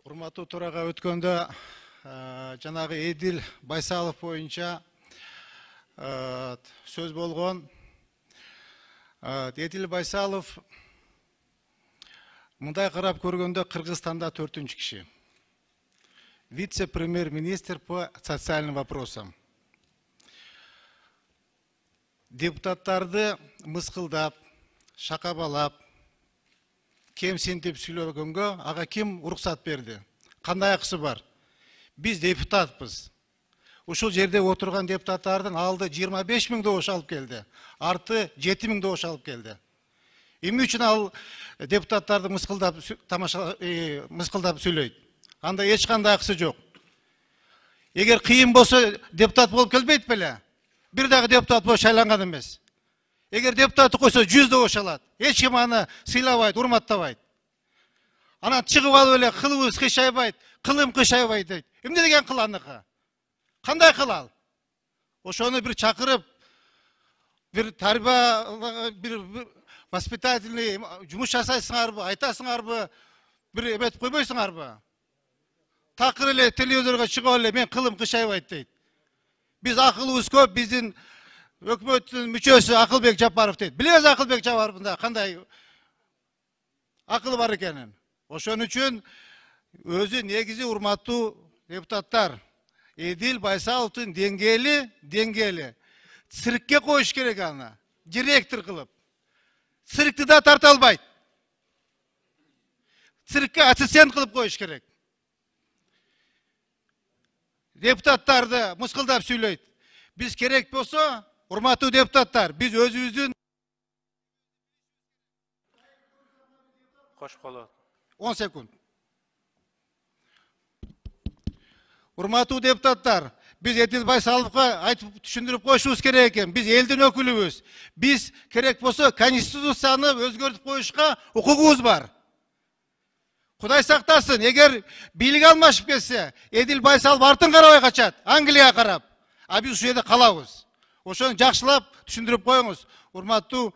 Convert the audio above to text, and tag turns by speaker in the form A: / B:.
A: Урматтуу турага өткөндө жанагы Эдил Байсалов боюнча сөз болгон. Эдил Байсалов мындай карап көргөндө Кыргызстанда 4-чү киши. Вице-премьер-министр по социальным вопросам. Депутаттарды мыскылдап, шакабалап, кемсинтип сүйлөгөнгө ага ким уруксат берди? Кандай акысы бар? Биз депутатпыз. Ушул жерде отурган депутаттардын алды 25 000 добуш алып келди. Арты 7 000 добуш алып келди. Эмне үчүн ал депутаттарды мыскылдап сүйлөйт? Анда эч кандай акысы жок. Эгер кыйын болсо депутат болуп келбейт беле? Бир дагы депутат болуп шайланган эмес. Эгер депутатты койсо 100 добуш алат. Эч ким аны сыйлабайт, урматтабайт. Анан чыгып алып эле кылыбыз кыйшайбайт, кылым кыйшайбайт дейт. Эмне деген кыл аныкы? Кандай кыл ал? Ошону бир чакырып, бир тарбия, бир воспитательный жумуш жасайсыңарбы, айтасыңарбы, бир эметип койбойсуңарбы? Такыр эле телевизорго чыгып эле мен кылым кыйшайбайт дейт. Биз акылыбыз көп, биздин өкмөттүн мүчөсү Акылбек Жапаров дейт. Билебиз Акылбек Жапаровдун кандай акылы бар экенин. Ошон үчүн өзү негизи урматтуу депутаттар, Эдил Байсаловдун деңгээли циркке коюш керек аны. Директор кылып. Циркти да тарта албайт. Циркке ассистент кылып коюш керек. Депутаттарды мыскылдап сүйлөйт. Биз керек болсо, урматтуу депутаттар, биз өзүбүздүн
B: Кош болот.
A: 10 секунд. Урматтуу депутаттар, биз Эдил Байсаловго айтып түшүндүрүп коюшубуз керек экен. Биз элдин өкүлүбүз. Биз керек болсо конституцияны өзгөртүп коюшка укугубуз бар. Кудай сактасын, эгер бийлик алмашып кетсе, Эдил Байсалов артын карабай качат, Англияга карап. А биз ушул жерде калабыз. Ошону жакшылап түшүндүрүп коюңуз, урматтуу